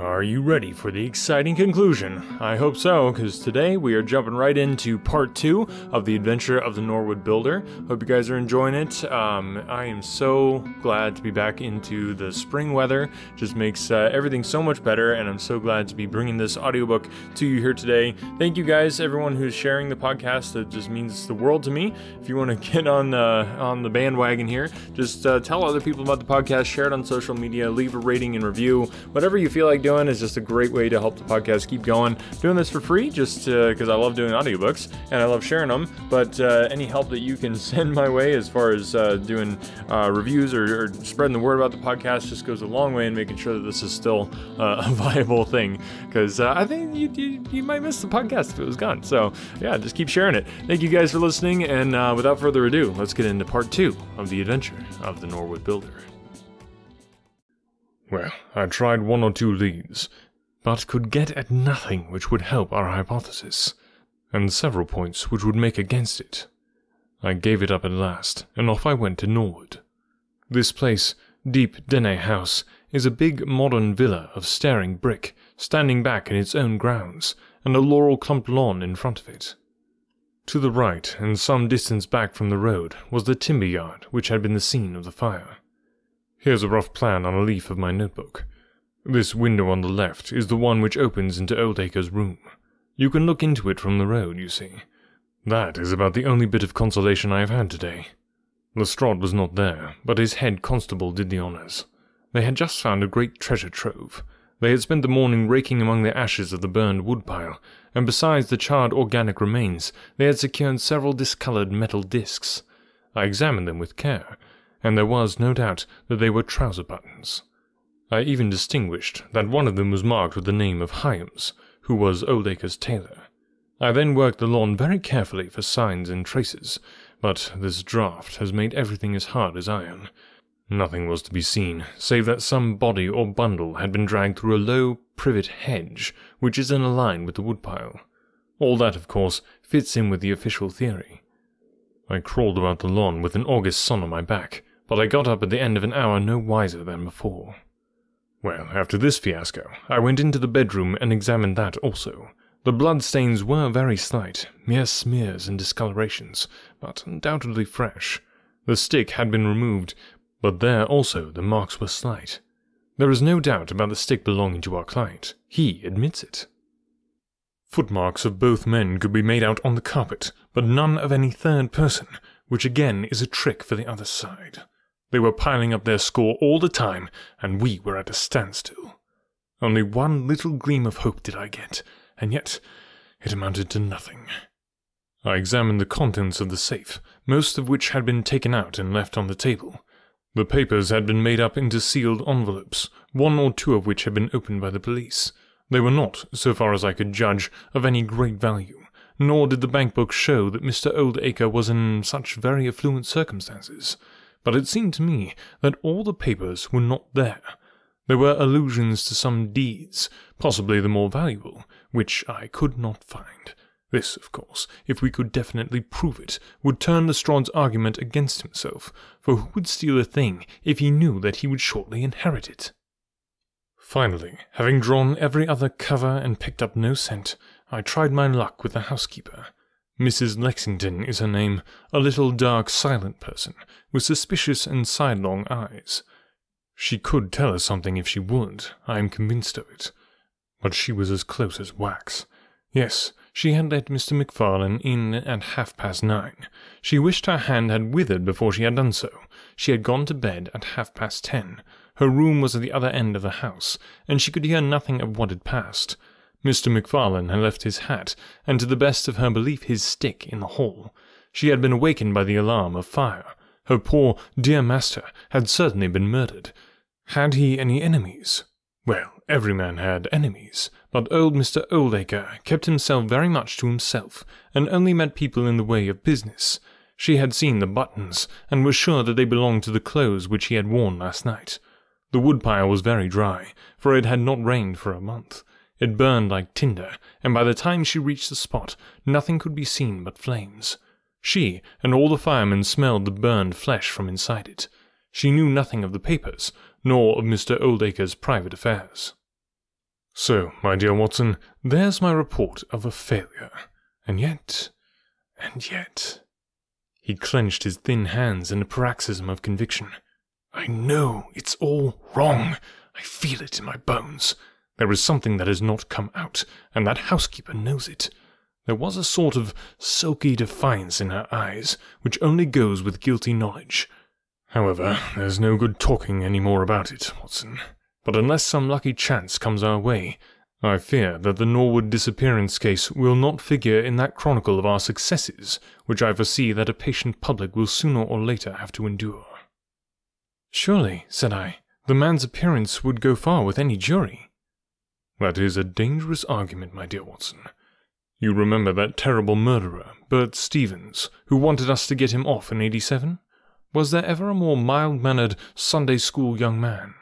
Are you ready for the exciting conclusion? I hope so, because today we are jumping right into part 2 of the adventure of the Norwood Builder. Hope you guys are enjoying it. I am so glad to be back into the spring weather. Just makes everything so much better, and I'm so glad to be bringing this audiobook to you here today. Thank you guys, everyone who's sharing the podcast. It just means the world to me. If you want to get on the bandwagon here, just tell other people about the podcast, share it on social media, leave a rating and review. Whatever you feel like doing is just a great way to help the podcast keep going. Doing this for free just because I love doing audiobooks and I love sharing them, but any help that you can send my way as far as doing reviews or spreading the word about the podcast just goes a long way in making sure that this is still a viable thing, because I think you might miss the podcast if it was gone. So yeah, just keep sharing it. Thank you guys for listening, and without further ado, let's get into part 2 of the adventure of the Norwood Builder. Well, I tried 1 or 2 leads, but could get at nothing which would help our hypothesis, and several points which would make against it. I gave it up at last, and off I went to Norwood. This place, Deep Dene House, is a big modern villa of staring brick, standing back in its own grounds, and a laurel-clumped lawn in front of it. To the right, and some distance back from the road, was the timber yard which had been the scene of the fire. Here's a rough plan on a leaf of my notebook. This window on the left is the one which opens into Oldacre's room. You can look into it from the road, you see. That is about the only bit of consolation I have had today. Lestrade was not there, but his head constable did the honours. They had just found a great treasure trove. They had spent the morning raking among the ashes of the burned woodpile, and besides the charred organic remains, they had secured several discoloured metal discs. I examined them with care, and there was no doubt that they were trouser buttons. I even distinguished that one of them was marked with the name of Holmes, who was Oldacre's tailor. I then worked the lawn very carefully for signs and traces, but this draught has made everything as hard as iron. Nothing was to be seen, save that some body or bundle had been dragged through a low privet hedge, which is in a line with the woodpile. All that, of course, fits in with the official theory. I crawled about the lawn with an August sun on my back, but I got up at the end of an hour no wiser than before. Well, after this fiasco, I went into the bedroom and examined that also. The bloodstains were very slight, mere smears and discolorations, but undoubtedly fresh. The stick had been removed, but there also the marks were slight. There is no doubt about the stick belonging to our client. He admits it. Footmarks of both men could be made out on the carpet, but none of any third person, which again is a trick for the other side. They were piling up their score all the time, and we were at a standstill. Only one little gleam of hope did I get, and yet it amounted to nothing. I examined the contents of the safe, most of which had been taken out and left on the table. The papers had been made up into sealed envelopes, 1 or 2 of which had been opened by the police. They were not, so far as I could judge, of any great value, nor did the bank book show that Mr. Oldacre was in such very affluent circumstances. But it seemed to me that all the papers were not there. There were allusions to some deeds, possibly the more valuable, which I could not find. This, of course, if we could definitely prove it, would turn Lestrade's argument against himself, for who would steal a thing if he knew that he would shortly inherit it? Finally, having drawn every other cover and picked up no scent, I tried my luck with the housekeeper. Mrs. Lexington is her name, a little dark, silent person, with suspicious and sidelong eyes. She could tell us something if she would, I am convinced of it. But she was as close as wax. Yes, she had let Mr. MacFarlane in at 9:30. She wished her hand had withered before she had done so. She had gone to bed at 10:30. Her room was at the other end of the house, and she could hear nothing of what had passed. Mr. MacFarlane had left his hat, and to the best of her belief his stick, in the hall. She had been awakened by the alarm of fire. Her poor, dear master had certainly been murdered. Had he any enemies? Well, every man had enemies, but old Mr. Oldacre kept himself very much to himself, and only met people in the way of business. She had seen the buttons, and was sure that they belonged to the clothes which he had worn last night. The woodpile was very dry, for it had not rained for a month. It burned like tinder, and by the time she reached the spot, nothing could be seen but flames. She and all the firemen smelled the burned flesh from inside it. She knew nothing of the papers, nor of Mr. Oldacre's private affairs. So, my dear Watson, there's my report of a failure. And yet... He clenched his thin hands in a paroxysm of conviction. I know it's all wrong. I feel it in my bones. There is something that has not come out, and that housekeeper knows it. There was a sort of sulky defiance in her eyes, which only goes with guilty knowledge. However, there's no good talking any more about it, Watson. But unless some lucky chance comes our way, I fear that the Norwood disappearance case will not figure in that chronicle of our successes, which I foresee that a patient public will sooner or later have to endure. Surely, said I, the man's appearance would go far with any jury. That is a dangerous argument, my dear Watson. You remember that terrible murderer, Bert Stevens, who wanted us to get him off in '87? Was there ever a more mild-mannered Sunday school young man?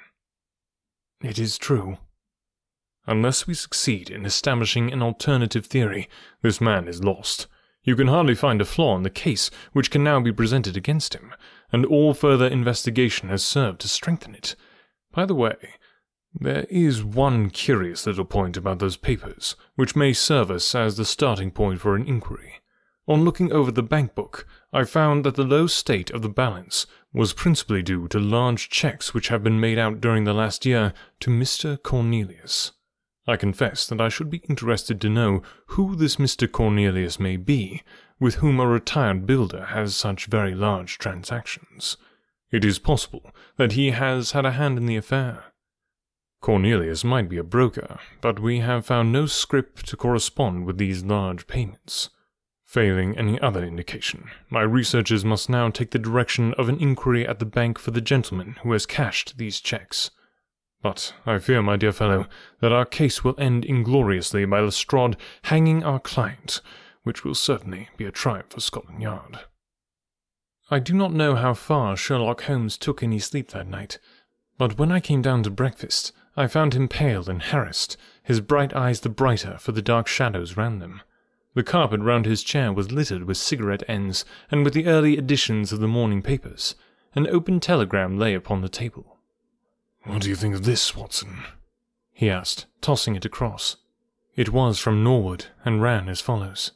It is true. Unless we succeed in establishing an alternative theory, this man is lost. You can hardly find a flaw in the case which can now be presented against him, and all further investigation has served to strengthen it. By the way, there is one curious little point about those papers, which may serve us as the starting point for an inquiry. On looking over the bank book, I found that the low state of the balance was principally due to large checks which have been made out during the last year to Mr. Cornelius. I confess that I should be interested to know who this Mr. Cornelius may be, with whom a retired builder has such very large transactions. It is possible that he has had a hand in the affair. Cornelius might be a broker, but we have found no scrip to correspond with these large payments. Failing any other indication, my researches must now take the direction of an inquiry at the bank for the gentleman who has cashed these checks. But I fear, my dear fellow, that our case will end ingloriously by Lestrade hanging our client, which will certainly be a triumph for Scotland Yard. I do not know how far Sherlock Holmes took any sleep that night, but when I came down to breakfast, I found him pale and harassed, his bright eyes the brighter for the dark shadows round them. The carpet round his chair was littered with cigarette ends and with the early editions of the morning papers. An open telegram lay upon the table. "What do you think of this, Watson?" he asked, tossing it across. It was from Norwood, and ran as follows.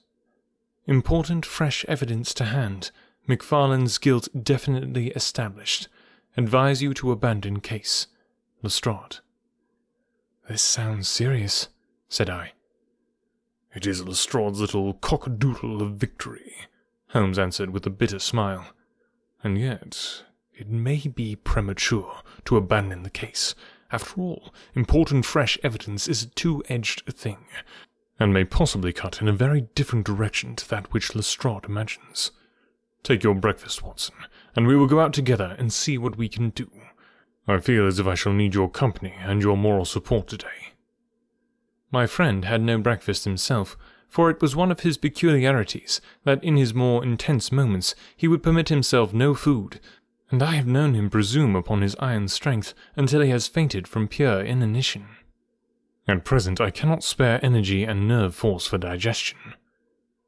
Important fresh evidence to hand. McFarlane's guilt definitely established. Advise you to abandon case. Lestrade. This sounds serious, said I. It is Lestrade's little cock-a-doodle of victory, Holmes answered with a bitter smile. And yet, it may be premature to abandon the case. After all, important fresh evidence is a two-edged thing, and may possibly cut in a very different direction to that which Lestrade imagines. Take your breakfast, Watson, and we will go out together and see what we can do. I feel as if I shall need your company and your moral support today. My friend had no breakfast himself, for it was one of his peculiarities that in his more intense moments he would permit himself no food, and I have known him presume upon his iron strength until he has fainted from pure inanition. At present I cannot spare energy and nerve force for digestion,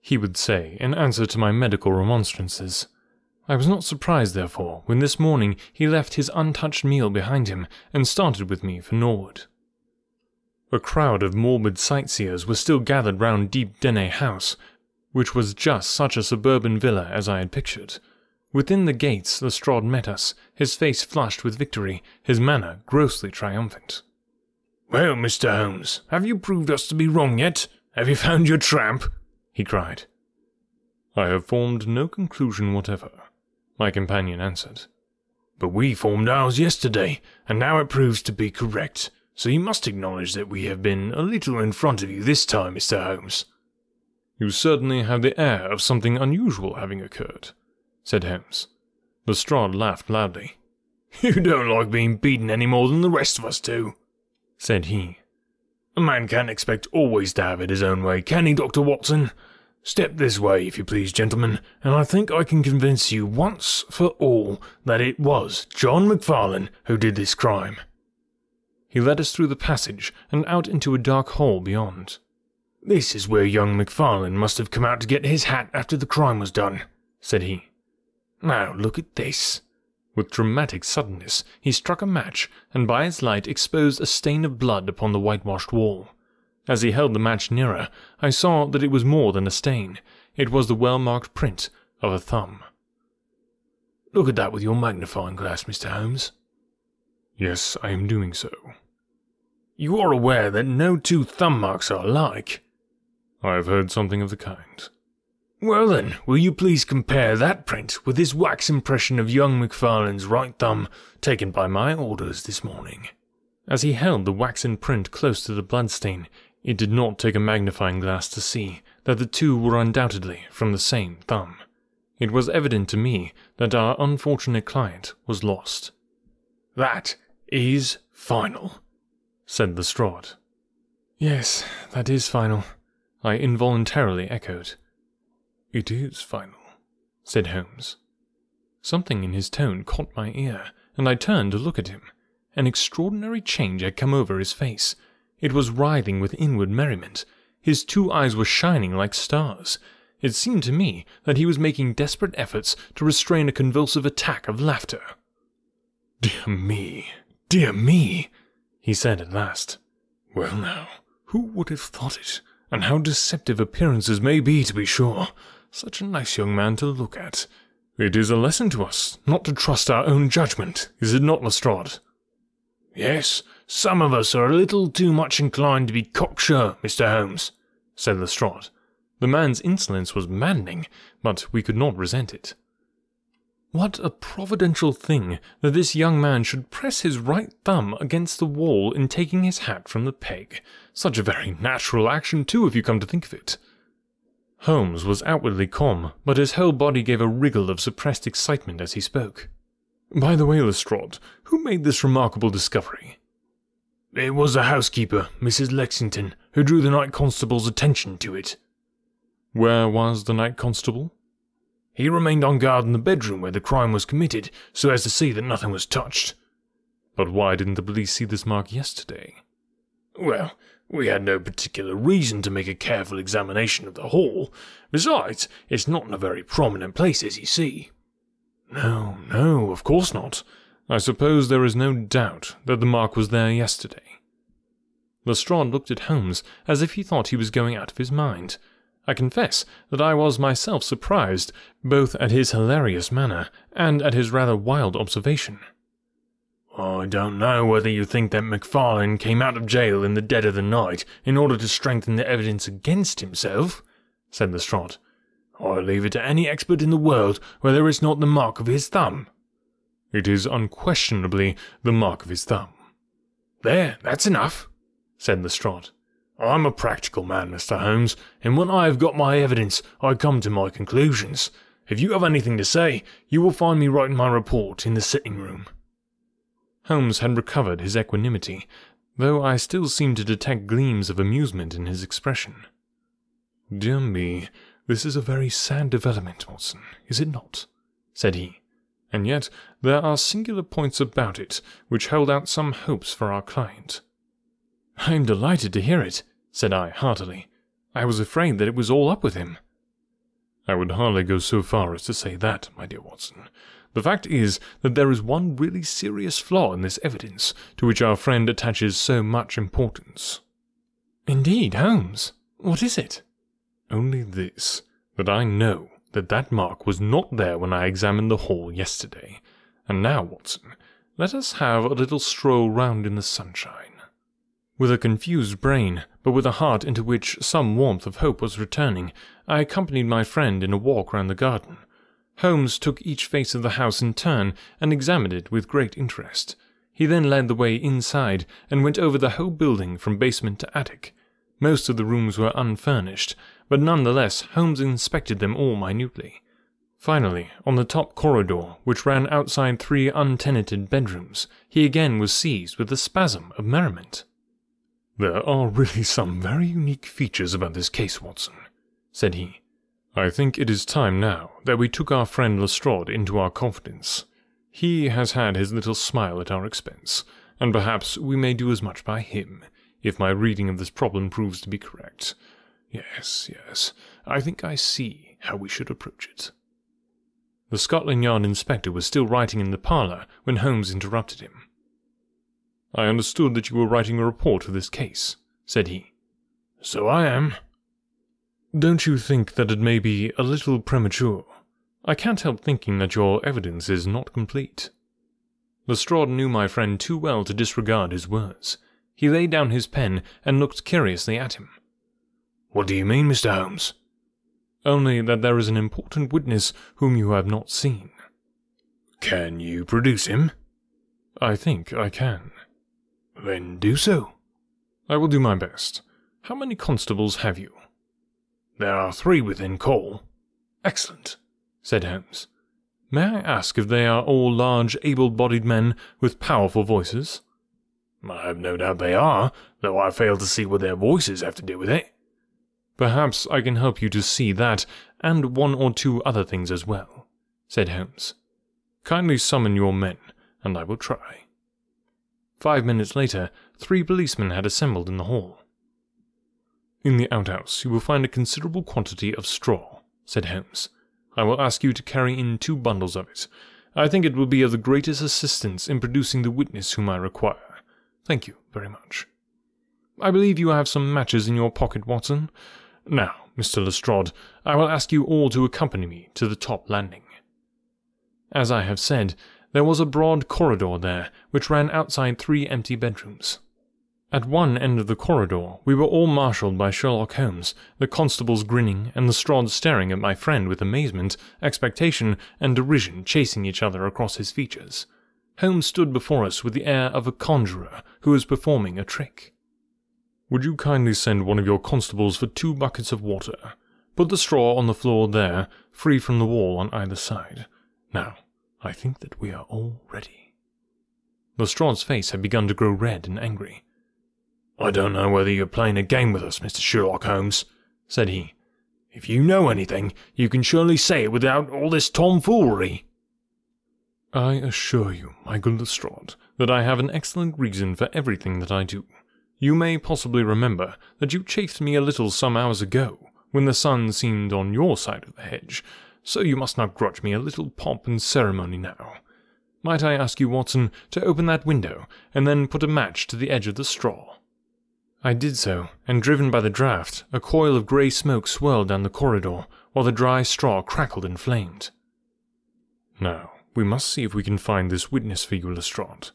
he would say in answer to my medical remonstrances. I was not surprised, therefore, when this morning he left his untouched meal behind him and started with me for Norwood. A crowd of morbid sightseers was still gathered round Deep Dene House, which was just such a suburban villa as I had pictured. Within the gates Lestrade met us, his face flushed with victory, his manner grossly triumphant. "Well, Mr. Holmes, have you proved us to be wrong yet? Have you found your tramp?" he cried. "I have formed no conclusion whatever," my companion answered. "But we formed ours yesterday, and now it proves to be correct. So you must acknowledge that we have been a little in front of you this time, Mr. Holmes." "You certainly have the air of something unusual having occurred," said Holmes. Lestrade laughed loudly. "You don't like being beaten any more than the rest of us do," said he. "A man can't expect always to have it his own way, can he, Dr. Watson? Step this way, if you please, gentlemen, and I think I can convince you once for all that it was John McFarlane who did this crime." He led us through the passage and out into a dark hall beyond. "This is where young McFarlane must have come out to get his hat after the crime was done," said he. "Now look at this. With dramatic suddenness, he struck a match, and by its light exposed a stain of blood upon the whitewashed wall. As he held the match nearer, I saw that it was more than a stain. It was the well-marked print of a thumb. "Look at that with your magnifying glass, Mr. Holmes." "Yes, I am doing so." "You are aware that no two thumb marks are alike?" "I have heard something of the kind." "Well then, will you please compare that print with this wax impression of young Macfarlane's right thumb, taken by my orders this morning?" As he held the waxen print close to the bloodstain, it did not take a magnifying glass to see that the two were undoubtedly from the same thumb. It was evident to me that our unfortunate client was lost. "That is final," said Lestrade. "Yes, that is final," I involuntarily echoed. "It is final," said Holmes. Something in his tone caught my ear, and I turned to look at him. An extraordinary change had come over his face. It was writhing with inward merriment. His two eyes were shining like stars. It seemed to me that he was making desperate efforts to restrain a convulsive attack of laughter. Dear me, he said at last. "Well now, who would have thought it? And how deceptive appearances may be, to be sure. Such a nice young man to look at. It is a lesson to us not to trust our own judgment, is it not, Lestrade?" "Yes, some of us are a little too much inclined to be cocksure, Mr. Holmes," said Lestrade. The man's insolence was maddening, but we could not resent it. What a providential thing that this young man should press his right thumb against the wall in taking his hat from the peg. Such a very natural action, too, if you come to think of it. Holmes was outwardly calm, but his whole body gave a wriggle of suppressed excitement as he spoke. "By the way, Lestrade, who made this remarkable discovery?" "It was the housekeeper, Mrs. Lexington, who drew the night constable's attention to it." "Where was the night constable?" "He remained on guard in the bedroom where the crime was committed, so as to see that nothing was touched." "But why didn't the police see this mark yesterday?" "Well, we had no particular reason to make a careful examination of the hall. Besides, it's not in a very prominent place, as you see." No, of course not. I suppose there is no doubt that the mark was there yesterday." Lestrade looked at Holmes as if he thought he was going out of his mind. I confess that I was myself surprised, both at his hilarious manner and at his rather wild observation. "I don't know whether you think that Macfarlane came out of jail in the dead of the night in order to strengthen the evidence against himself," said Lestrade. "I leave it to any expert in the world whether it's not the mark of his thumb." "It is unquestionably the mark of his thumb." "There, that's enough," said Lestrade. "I'm a practical man, Mr. Holmes, and when I have got my evidence, I come to my conclusions. If you have anything to say, you will find me writing my report in the sitting-room." Holmes had recovered his equanimity, though I still seemed to detect gleams of amusement in his expression. "Dear me, this is a very sad development, Watson, is it not?" said he. "And yet there are singular points about it which hold out some hopes for our client." "I am delighted to hear it," said I heartily. "I was afraid that it was all up with him." "I would hardly go so far as to say that, my dear Watson. The fact is that there is one really serious flaw in this evidence, to which our friend attaches so much importance." "Indeed, Holmes? What is it?" "Only this, that I know that that mark was not there when I examined the hall yesterday. And now, Watson, let us have a little stroll round in the sunshine." With a confused brain, but with a heart into which some warmth of hope was returning, I accompanied my friend in a walk round the garden. Holmes took each face of the house in turn and examined it with great interest. He then led the way inside and went over the whole building from basement to attic. Most of the rooms were unfurnished, but none the less Holmes inspected them all minutely. Finally, on the top corridor, which ran outside 3 untenanted bedrooms, he again was seized with a spasm of merriment. "There are really some very unique features about this case, Watson," said he. "I think it is time now that we took our friend Lestrade into our confidence. He has had his little smile at our expense, and perhaps we may do as much by him, if my reading of this problem proves to be correct. Yes, I think I see how we should approach it." The Scotland Yard inspector was still writing in the parlour when Holmes interrupted him. "I understood that you were writing a report for this case," said he. "So I am." "Don't you think that it may be a little premature? I can't help thinking that your evidence is not complete." Lestrade knew my friend too well to disregard his words. He laid down his pen and looked curiously at him. "What do you mean, Mr. Holmes?" "Only that there is an important witness whom you have not seen." "Can you produce him?" "I think I can." "Then do so." "I will do my best. How many constables have you?" "There are 3 within call." "Excellent," said Holmes. "May I ask if they are all large, able-bodied men with powerful voices?" "I have no doubt they are, though I fail to see what their voices have to do with it." "Perhaps I can help you to see that, and 1 or 2 other things as well," said Holmes. "Kindly summon your men, and I will try." 5 minutes later, 3 policemen had assembled in the hall. "In the outhouse you will find a considerable quantity of straw," said Holmes. "I will ask you to carry in 2 bundles of it. I think it will be of the greatest assistance in producing the witness whom I require. Thank you very much. I believe you have some matches in your pocket, Watson. Now, Mr. Lestrade, I will ask you all to accompany me to the top landing." As I have said, there was a broad corridor there, which ran outside 3 empty bedrooms. At one end of the corridor we were all marshalled by Sherlock Holmes, the constables grinning and Lestrade staring at my friend with amazement, expectation, and derision chasing each other across his features. Holmes stood before us with the air of a conjurer who is performing a trick. "Would you kindly send one of your constables for 2 buckets of water? Put the straw on the floor there, free from the wall on either side. Now, I think that we are all ready." Lestrade's face had begun to grow red and angry. "I don't know whether you're playing a game with us, Mr. Sherlock Holmes," said he. "If you know anything, you can surely say it without all this tomfoolery." "I assure you, my good Lestrade, that I have an excellent reason for everything that I do. You may possibly remember that you chaffed me a little some hours ago, when the sun seemed on your side of the hedge, so you must not grudge me a little pomp and ceremony now. Might I ask you, Watson, to open that window, and then put a match to the edge of the straw?" I did so, and driven by the draught, a coil of grey smoke swirled down the corridor, while the dry straw crackled and flamed. "Now, we must see if we can find this witness for you, Lestrade.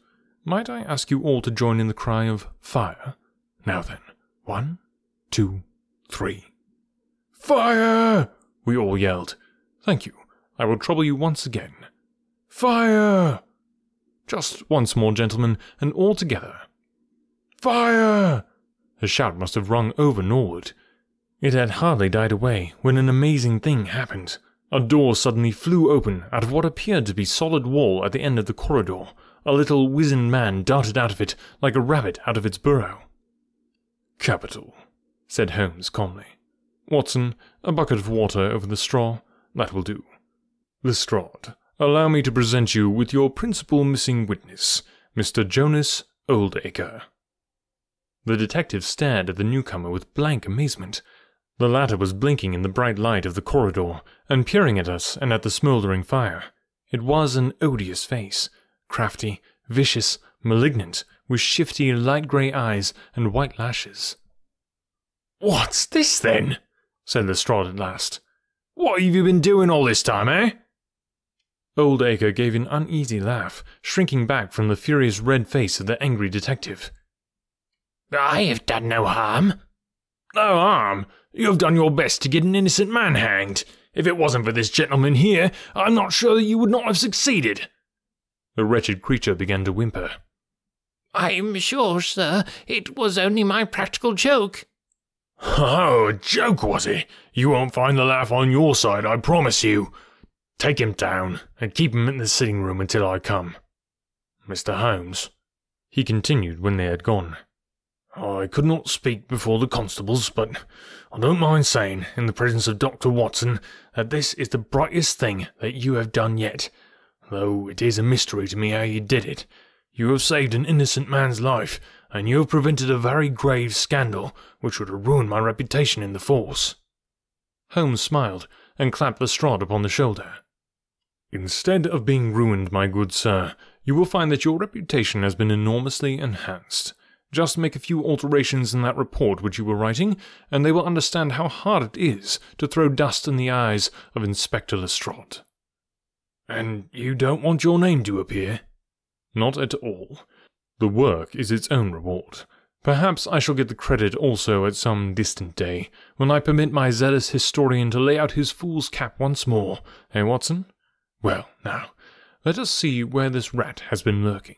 Might I ask you all to join in the cry of fire? Now then, 1, 2, 3. "Fire!" we all yelled. "Thank you. I will trouble you once again. Fire!" "Just once more, gentlemen, and all together. Fire!" The shout must have rung over Norwood. It had hardly died away when an amazing thing happened. A door suddenly flew open out of what appeared to be solid wall at the end of the corridor. A little wizened man darted out of it like a rabbit out of its burrow. "Capital," said Holmes calmly. "Watson, a bucket of water over the straw. That will do. Lestrade, allow me to present you with your principal missing witness, Mr. Jonas Oldacre." The detective stared at the newcomer with blank amazement. The latter was blinking in the bright light of the corridor, and peering at us and at the smouldering fire. It was an odious face, crafty, vicious, malignant, with shifty light grey eyes and white lashes. "What's this, then?" said Lestrade at last. "What have you been doing all this time, eh?" Oldacre gave an uneasy laugh, shrinking back from the furious red face of the angry detective. "I have done no harm." "No harm? You have done your best to get an innocent man hanged. If it wasn't for this gentleman here, I'm not sure that you would not have succeeded." The wretched creature began to whimper. "I'm sure, sir, it was only my practical joke." "Oh, a joke, was it? You won't find the laugh on your side, I promise you. Take him down, and keep him in the sitting room until I come. Mr. Holmes," he continued when they had gone, "I could not speak before the constables, but I don't mind saying, in the presence of Dr. Watson, that this is the brightest thing that you have done yet, though it is a mystery to me how you did it. You have saved an innocent man's life, and you have prevented a very grave scandal which would have ruined my reputation in the force." Holmes smiled, and clapped Lestrade upon the shoulder. Instead of being ruined, my good sir, you will find that your reputation has been enormously enhanced. Just make a few alterations in that report which you were writing, and they will understand how hard it is to throw dust in the eyes of Inspector Lestrade." "And you don't want your name to appear?" "Not at all. The work is its own reward. Perhaps I shall get the credit also at some distant day, when I permit my zealous historian to lay out his fool's cap once more, eh, Watson? Well, now, let us see where this rat has been lurking."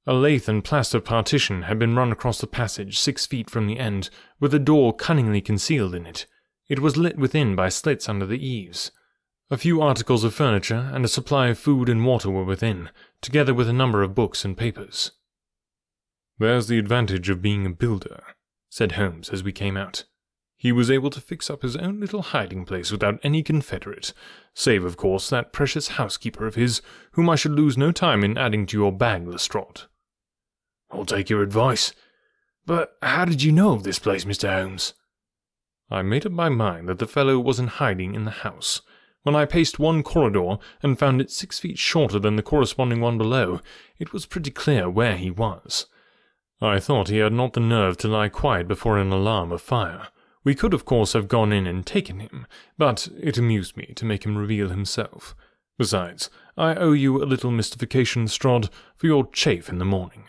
A lath and plaster partition had been run across the passage 6 feet from the end, with a door cunningly concealed in it. It was lit within by slits under the eaves. A few articles of furniture and a supply of food and water were within, together with a number of books and papers. "There's the advantage of being a builder," said Holmes as we came out. "He was able to fix up his own little hiding place without any confederate, save, of course, that precious housekeeper of his, whom I should lose no time in adding to your bag, Lestrade." "I'll take your advice. But how did you know of this place, Mr. Holmes?" "I made up my mind that the fellow was in hiding in the house. When I paced one corridor and found it 6 feet shorter than the corresponding one below, it was pretty clear where he was. I thought he had not the nerve to lie quiet before an alarm of fire. We could, of course, have gone in and taken him, but it amused me to make him reveal himself. Besides, I owe you a little mystification, Lestrade, for your chafe in the morning."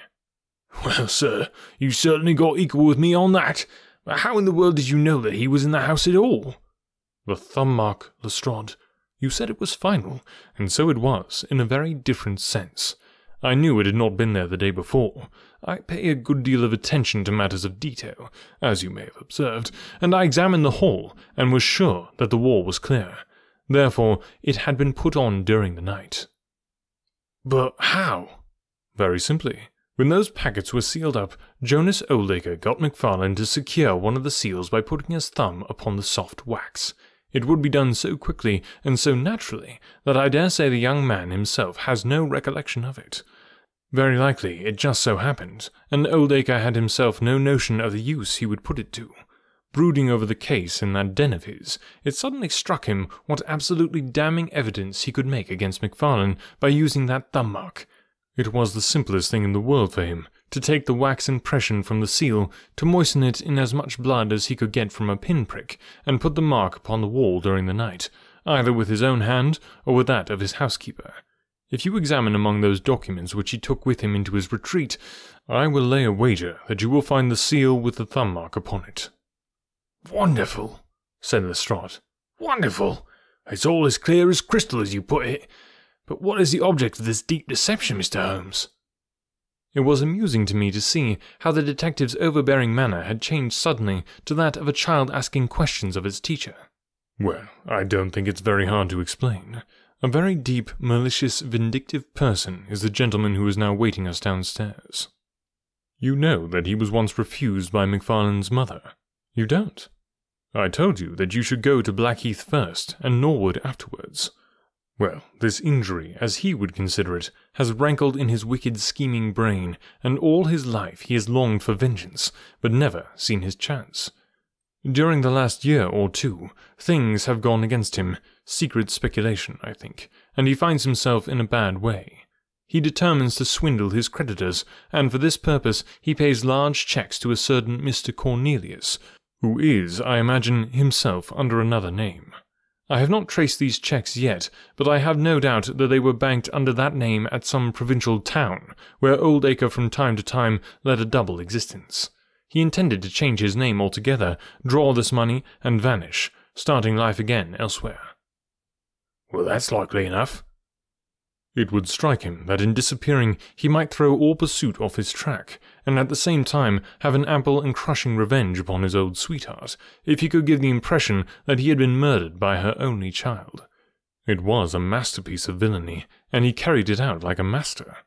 "Well, sir, you certainly got equal with me on that. But how in the world did you know that he was in the house at all?" "The thumb mark, Lestrade. You said it was final, and so it was, in a very different sense. I knew it had not been there the day before. I pay a good deal of attention to matters of detail, as you may have observed, and I examined the hall, and was sure that the wall was clear. Therefore, it had been put on during the night." "But how?" "Very simply. When those packets were sealed up, Jonas Oldacre got MacFarlane to secure one of the seals by putting his thumb upon the soft wax. It would be done so quickly and so naturally that I dare say the young man himself has no recollection of it. Very likely it just so happened, and Oldacre had himself no notion of the use he would put it to. Brooding over the case in that den of his, it suddenly struck him what absolutely damning evidence he could make against MacFarlane by using that thumb mark. It was the simplest thing in the world for him to take the wax impression from the seal, to moisten it in as much blood as he could get from a pinprick, and put the mark upon the wall during the night, either with his own hand or with that of his housekeeper. If you examine among those documents which he took with him into his retreat, I will lay a wager that you will find the seal with the thumb mark upon it." "Wonderful," said Lestrade. "Wonderful. It's all as clear as crystal, as you put it. But what is the object of this deep deception, Mr. Holmes?" It was amusing to me to see how the detective's overbearing manner had changed suddenly to that of a child asking questions of its teacher. "Well, I don't think it's very hard to explain. A very deep, malicious, vindictive person is the gentleman who is now waiting us downstairs. You know that he was once refused by MacFarlane's mother. You don't? I told you that you should go to Blackheath first, and Norwood afterwards. Well, this injury, as he would consider it, has rankled in his wicked, scheming brain, and all his life he has longed for vengeance, but never seen his chance. During the last year or two, things have gone against him, secret speculation, I think, and he finds himself in a bad way. He determines to swindle his creditors, and for this purpose he pays large cheques to a certain Mr. Cornelius, who is, I imagine, himself under another name. I have not traced these cheques yet, but I have no doubt that they were banked under that name at some provincial town, where Oldacre from time to time led a double existence. He intended to change his name altogether, draw this money, and vanish, starting life again elsewhere." "Well, that's likely enough." It would strike him that in disappearing he might throw all pursuit off his track, and at the same time have an ample and crushing revenge upon his old sweetheart, if he could give the impression that he had been murdered by her only child. It was a masterpiece of villainy, and he carried it out like a master.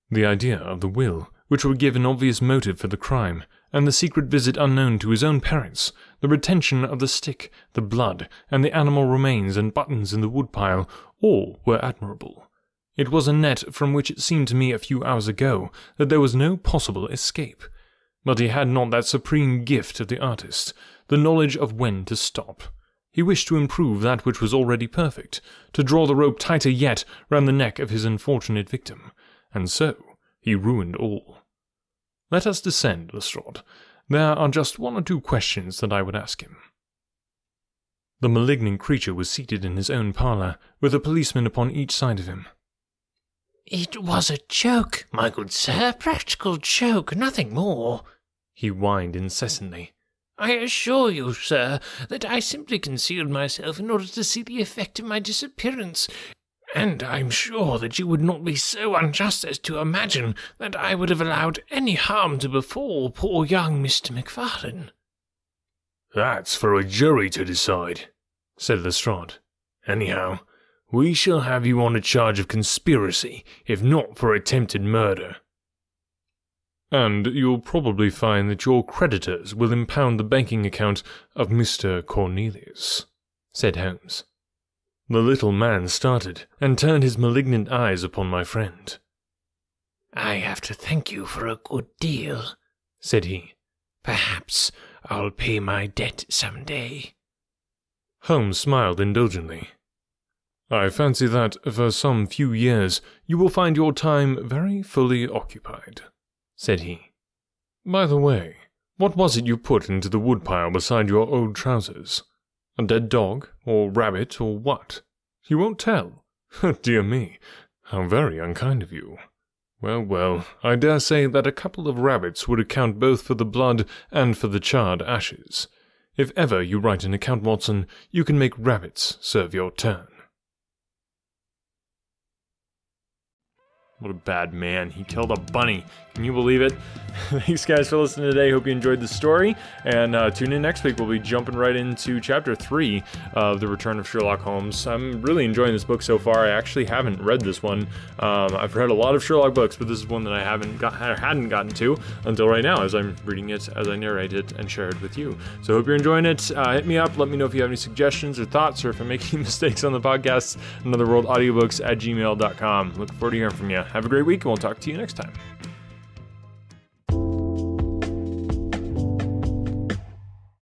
The idea of the will, which would give an obvious motive for the crime, and the secret visit unknown to his own parents, the retention of the stick, the blood, and the animal remains and buttons in the woodpile, all were admirable. It was a net from which it seemed to me a few hours ago that there was no possible escape. But he had not that supreme gift of the artist, the knowledge of when to stop. He wished to improve that which was already perfect, to draw the rope tighter yet round the neck of his unfortunate victim, and so he ruined all. Let us descend, Lestrade. There are just 1 or 2 questions that I would ask him. The malignant creature was seated in his own parlour, with a policeman upon each side of him. It was a joke, my good sir, a practical joke, nothing more, he whined incessantly. I assure you, sir, that I simply concealed myself in order to see the effect of my disappearance, and I'm sure that you would not be so unjust as to imagine that I would have allowed any harm to befall poor young Mr. MacFarlane. That's for a jury to decide, said Lestrade. Anyhow, we shall have you on a charge of conspiracy, if not for attempted murder. And you'll probably find that your creditors will impound the banking account of Mr. Cornelius, said Holmes. The little man started, and turned his malignant eyes upon my friend. I have to thank you for a good deal, said he. Perhaps I'll pay my debt some day. Holmes smiled indulgently. I fancy that, for some few years, you will find your time very fully occupied, said he. By the way, what was it you put into the woodpile beside your old trousers? A dead dog, or rabbit, or what? You won't tell? Dear me, how very unkind of you. Well, I dare say that a couple of rabbits would account both for the blood and for the charred ashes. If ever you write an account, Watson, you can make rabbits serve your turn. What a bad man. He killed a bunny. Can you believe it? Thanks, guys, for listening today. Hope you enjoyed the story. And tune in next week. We'll be jumping right into Chapter 3 of The Return of Sherlock Holmes. I'm really enjoying this book so far. I actually haven't read this one. I've read a lot of Sherlock books, but this is one that I hadn't gotten to until right now, as I'm reading it, as I narrate it, and share it with you. So I hope you're enjoying it. Hit me up. Let me know if you have any suggestions or thoughts, or if I'm making mistakes on the podcast. Another World Audiobooks at gmail.com. Look forward to hearing from you. Have a great week, and we'll talk to you next time.